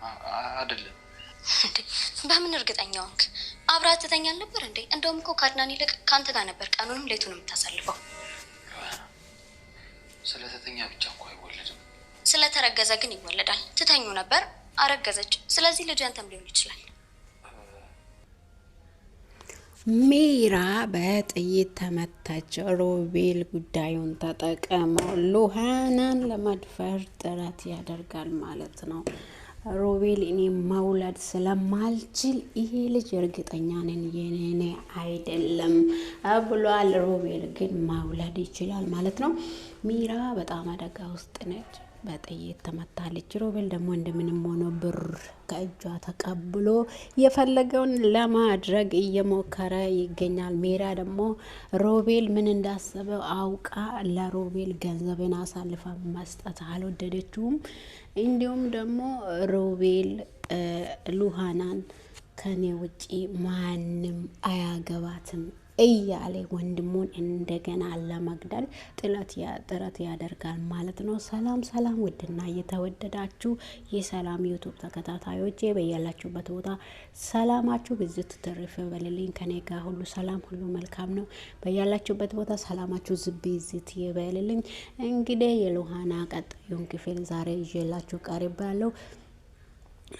አይደለም እንዴ በምን እርግጠኛ ሆንክ? አብራት ተተኛል ነበር እንዴ? እንደውም እኮ ካድናን ይልቅ ካንተ ጋር ነበር ቀኑንም ሌቱንም የምታሳልፈው። ስለተተኛ ብቻ እኮ አይወለድም። ስለተረገዘ ግን ይወለዳል። ትተኙ ነበር፣ አረገዘች። ስለዚህ ልጅ አንተም ሊሆን ይችላል። ሜራ በጥይት ተመታች። ሮቤል ጉዳዩን ተጠቀመው ሉሃናን ለመድፈር ጥረት ያደርጋል ማለት ነው። ሮቤል እኔ መውለድ ስለማልችል ይሄ ልጅ እርግጠኛ ነኝ የኔ አይደለም ብሏል። ሮቤል ግን መውለድ ይችላል ማለት ነው። ሜራ በጣም አደጋ ውስጥ ነች። በጥይት ተመታለች። ሮቤል ደግሞ እንደምንም ሆኖ ብር ከእጇ ተቀብሎ የፈለገውን ለማድረግ እየሞከረ ይገኛል። ሜራ ደግሞ ሮቤል ምን እንዳሰበው አውቃ ለሮቤል ገንዘብን አሳልፋ መስጠት አልወደደችውም። እንዲሁም ደግሞ ሮቤል ሉሃናን ከኔ ውጪ ማንም አያገባትም እያለ ወንድሙን እንደገና ለመግደል ጥረት ያደርጋል ማለት ነው። ሰላም ሰላም! ውድና እየተወደዳችሁ የሰላም ዩቱብ ተከታታዮች በያላችሁበት ቦታ ሰላማችሁ ብዝት ትርፍ በልልኝ። ከኔ ጋር ሁሉ ሰላም፣ ሁሉ መልካም ነው። በያላችሁበት ቦታ ሰላማችሁ ዝብዝት ይበልልኝ። እንግዲህ የሉሃና ቀጣዩን ክፍል ዛሬ ይዤላችሁ ቀርቤያለሁ።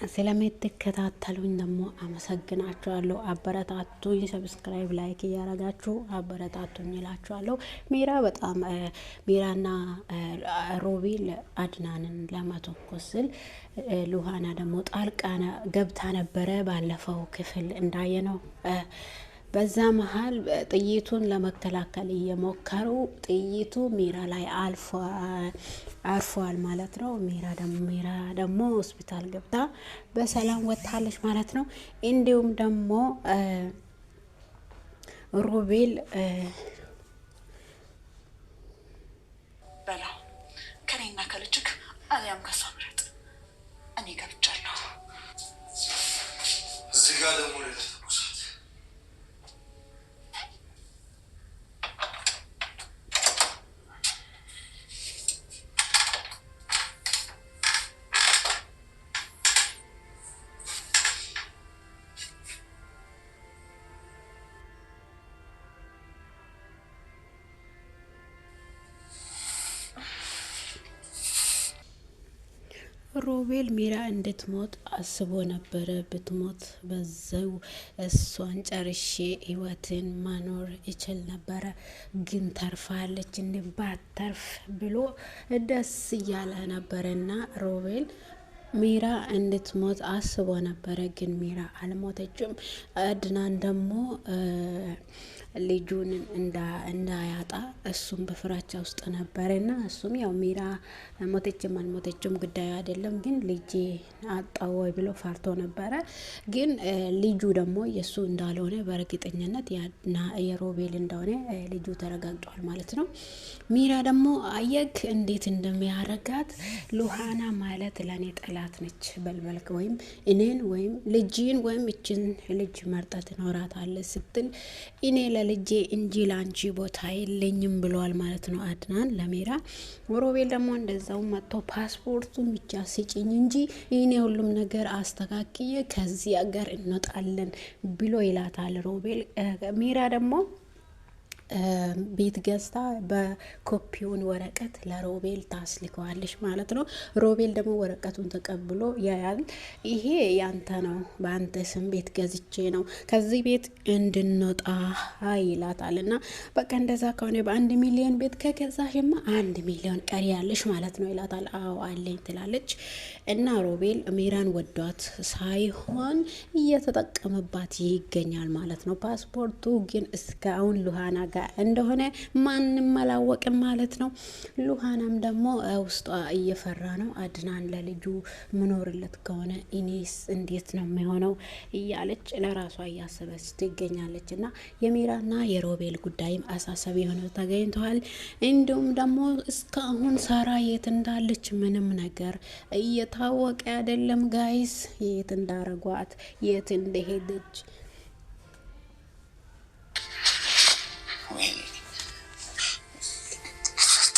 ስለምትከታተሉኝ ደግሞ አመሰግናችኋለሁ። አበረታቱኝ። ሰብስክራይብ ላይክ እያረጋችሁ አበረታቱኝ እላችኋለሁ። ሜራና ሮቤል አድናንን ለመተኮስ ስል ሉሃና ደግሞ ጣልቃ ገብታ ነበረ ባለፈው ክፍል እንዳየነው። በዛ መሀል ጥይቱን ለመከላከል እየሞከሩ ጥይቱ ሜራ ላይ አርፏል ማለት ነው። ሜራ ደግሞ ሆስፒታል ገብታ በሰላም ወጥታለች ማለት ነው። እንዲሁም ደግሞ ሮቤል በላ ከኔና ከልጅክ አሊያም ከሷ ምረጥ። እኔ ገብቻለሁ። እዚህ ጋር ደግሞ ሮቤል ሜራ እንድትሞት አስቦ ነበረ። ብትሞት በዛው እሷን ጨርሼ ህይወትን መኖር ይችል ነበረ፣ ግን ተርፋለች ባተርፍ ብሎ ደስ እያለ ነበረና ሮቤል ሜራ እንድትሞት አስቦ ነበረ። ግን ሜራ አልሞተችም። አድናን ደግሞ ልጁን እንዳያጣ እሱም በፍራቻ ውስጥ ነበረና እሱም ያው ሜራ ሞተችም አልሞተችም ጉዳዩ አይደለም፣ ግን ልጄ አጣው ወይ ብሎ ፈርቶ ነበረ። ግን ልጁ ደግሞ የሱ እንዳልሆነ በእርግጠኝነት የሮቤል እንደሆነ ልጁ ተረጋግጧል ማለት ነው። ሜራ ደግሞ አየክ እንዴት እንደሚያረጋት። ሉሃና ማለት ለኔ ጠላት ነች በልበልክ፣ ወይም እኔን ወይም ልጅን ወይም እችን ልጅ መርጠት ትኖራታለህ ስትል እኔ ለልጄ እንጂ ላንቺ ቦታ የለኝም ብለዋል ማለት ነው አድናን ለሜራ። ሮቤል ደግሞ እንደዛው መጥቶ ፓስፖርቱን ብቻ ስጭኝ እንጂ እኔ ሁሉም ነገር አስተካክዬ ከዚህ ሀገር እንወጣለን ብሎ ይላታል ሮቤል። ሜራ ደግሞ ቤት ገዝታ በኮፒውን ወረቀት ለሮቤል ታስልከዋለች ማለት ነው። ሮቤል ደግሞ ወረቀቱን ተቀብሎ ያያል። ይሄ ያንተ ነው፣ በአንተ ስም ቤት ገዝቼ ነው ከዚህ ቤት እንድንወጣ ይላታል። እና በቃ እንደዛ ከሆነ በ1 ሚሊዮን ቤት ከገዛሽማ 1 ሚሊዮን ቀሪ ያለሽ ማለት ነው ይላታል። አዎ አለኝ ትላለች። እና ሮቤል ሜራን ወዷት ሳይሆን እየተጠቀመባት ይገኛል ማለት ነው። ፓስፖርቱ ግን እስካሁን ሉሃና ጋር እንደሆነ ማንም አላወቅም ማለት ነው። ሉሃናም ደግሞ ውስጧ እየፈራ ነው። አድናን ለልጁ ምኖርለት ከሆነ ኢኔስ እንዴት ነው የሚሆነው እያለች ለራሷ እያሰበች ትገኛለች። እና የሜራና የሮቤል ጉዳይም አሳሳቢ የሆነ ተገኝተዋል። እንዲሁም ደግሞ እስካሁን ሳራ የት እንዳለች ምንም ነገር እየታወቀ አይደለም ጋይስ። የት እንዳረጓት የት እንደሄደች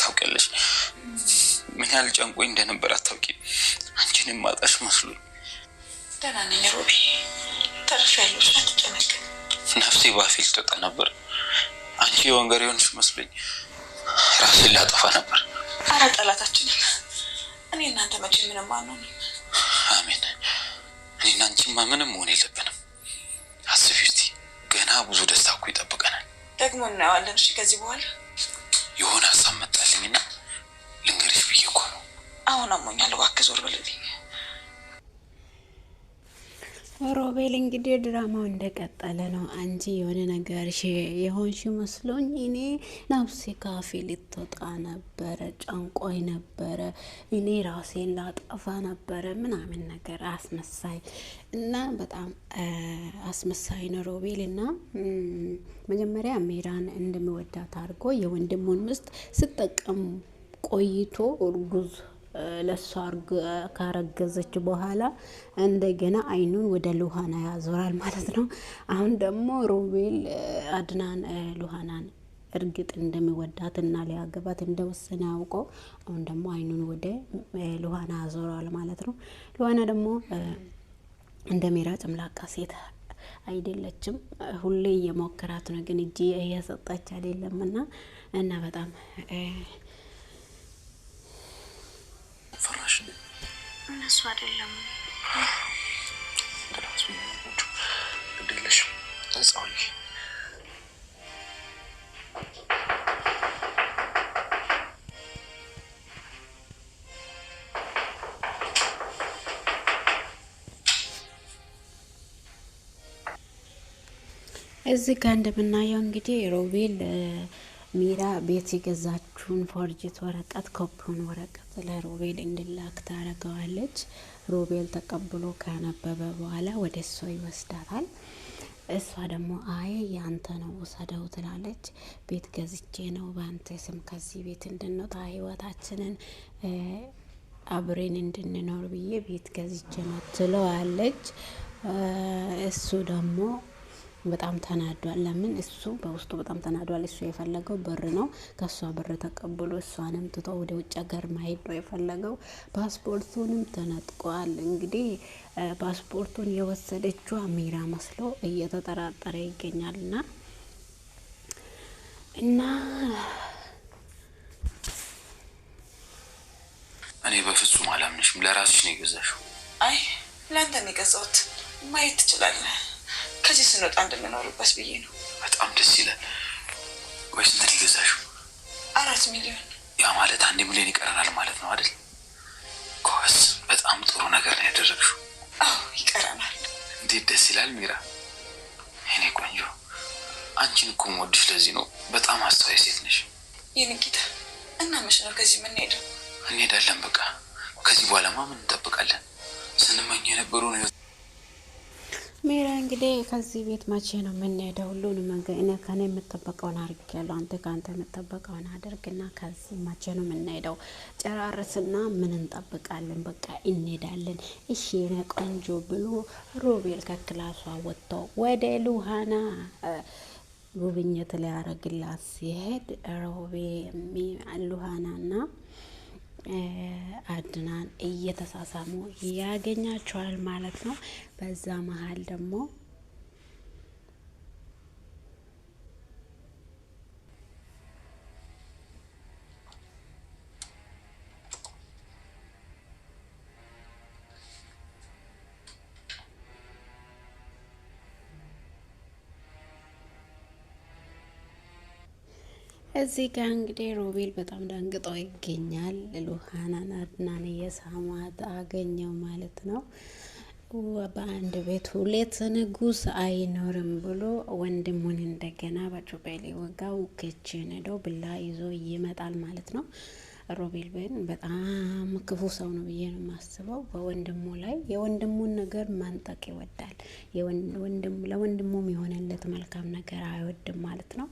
ታውቂያለሽ። ምን ያህል ጨንቆኝ እንደነበር አታውቂ። አንቺንም ማጣሽ መስሎኝ ደህና ነኝ ሮቢ። ተርፌያለሁ፣ አትጨነቅ። ነፍሴ ባፌ ልትወጣ ነበር። አንቺ የወንገር የሆንሽ መስሎኝ ራሴን ላጠፋ ነበር። አረ ጠላታችንን እኔ እናንተ መቼ ምንም አንሆንም። አሜን። እኔና አንቺማ ምንም መሆን የለብንም። አስቢ እስቲ፣ ገና ብዙ ደስታ እኮ ይጠብቀናል። ደግሞ እናየዋለን። እሺ ከዚህ በኋላ የሆነ ሀሳብ መጣልኝና ልንገርሽ ብዬ እኮ ነው። አሁን አሞኛል፣ እባክህ ዞር በልልኝ። ሮቤል እንግዲህ ድራማው እንደቀጠለ ነው። አንቺ የሆነ ነገር የሆንሽ መስሎኝ እኔ ነፍሴ ካፌ ልትወጣ ነበረ፣ ጨንቆይ ነበረ፣ እኔ ራሴን ላጠፋ ነበረ ምናምን ነገር አስመሳይ እና በጣም አስመሳይ ነው ሮቤል። እና መጀመሪያ ሜራን እንደሚወዳት አድርጎ የወንድሙን ምስት ስጠቀም ቆይቶ እርጉዝ ለሷ ካረገዘች በኋላ እንደገና አይኑን ወደ ሉሃና ያዞራል ማለት ነው። አሁን ደግሞ ሮቤል አድናን ሉሃናን እርግጥ እንደሚወዳት እና ሊያገባት እንደወሰነ ያውቆ አሁን ደግሞ አይኑን ወደ ሉሃና ያዞራል ማለት ነው። ሉሃና ደግሞ እንደ ሜራ ጨምላቃ ሴት አይደለችም። ሁሌ እየሞከራት ነው፣ ግን እጅ እየሰጠች አይደለምና እና በጣም ፈራሽ እነሱ አይደለም ድራስ ቢሆንኩ እንደለሽ ተጻውኝ እዚህ ጋር እንደምናየው እንግዲህ ሮቤል ሚራ ቤት የገዛችውን ፎርጅት ወረቀት ኮፒውን ወረቀት ለሮቤል እንድላክ ታረገዋለች። ሮቤል ተቀብሎ ካነበበ በኋላ ወደ እሷ ይወስዳታል። እሷ ደግሞ አይ ያንተ ነው ወሰደው ትላለች። ቤት ገዝቼ ነው ባንተ ስም ከዚህ ቤት እንድንወጣ ህይወታችንን አብሬን እንድንኖር ብዬ ቤት ገዝቼ ነው ትለዋለች። እሱ ደግሞ በጣም ተናዷል። ለምን እሱ በውስጡ በጣም ተናዷል። እሱ የፈለገው ብር ነው። ከሷ ብር ተቀብሎ እሷንም ትቶ ወደ ውጭ ሀገር ማሄድ ነው የፈለገው። ፓስፖርቱንም ተነጥቋል። እንግዲህ ፓስፖርቱን የወሰደችው አሚራ መስሎ እየተጠራጠረ ይገኛልና እና እኔ በፍጹም አላምንሽም። ለራስሽ ነው የገዛሽው። አይ ለአንተ ነው የገዛሁት። ማየት ትችላለህ። ከዚህ ስንወጣ እንድንኖርበት ብዬ ነው። በጣም ደስ ይላል። ወይስ እንትን ይገዛሽው? 4 ሚሊዮን። ያ ማለት 1 ሚሊዮን ይቀረናል ማለት ነው አይደል? ኮስ በጣም ጥሩ ነገር ነው ያደረግሽው። አዎ ይቀረናል። እንዴት ደስ ይላል ሚራ። እኔ ቆንጆ አንቺን እኮ የምወድሽ ለዚህ ነው። በጣም አስተዋይ ሴት ነሽ። የኔ ጌታ እና መቼ ነው ከዚህ የምንሄደው? እንሄዳለን በቃ። ከዚህ በኋላማ ምን እንጠብቃለን? ስንመኝ የነበረው ነው። ሜራ እንግዲህ ከዚህ ቤት መቼ ነው የምንሄደው? ሁሉንም እኔ ከኔ የምጠበቀውን አድርጌያለሁ። አንተ ከአንተ የምጠበቀውን አድርግና ከዚህ መቼ ነው የምንሄደው? ጨራርስና ምን እንጠብቃለን? በቃ እንሄዳለን። እሺ የኔ ቆንጆ ብሎ ሮቤል ከክላሷ ወጥቶ ወደ ሉሃና ጉብኝት ሊያረግላት ሲሄድ ሉሃናና አድናን እየተሳሳሙ ያገኛቸዋል ማለት ነው። በዛ መሀል ደግሞ እዚህ ጋር እንግዲህ ሮቤል በጣም ደንግጦ ይገኛል። ሉሃናን አድናን እየሳማት አገኘው ማለት ነው። በአንድ ቤት 2 ንጉስ አይኖርም ብሎ ወንድሙን እንደገና በጩቤ ሊወጋው ክችን ሄዶ ብላ ይዞ ይመጣል ማለት ነው። ሮቤል በጣም ክፉ ሰው ነው ብዬ ነው የማስበው። በወንድሙ ላይ የወንድሙን ነገር ማንጠቅ ይወዳል። ለወንድሙም የሆነለት መልካም ነገር አይወድም ማለት ነው።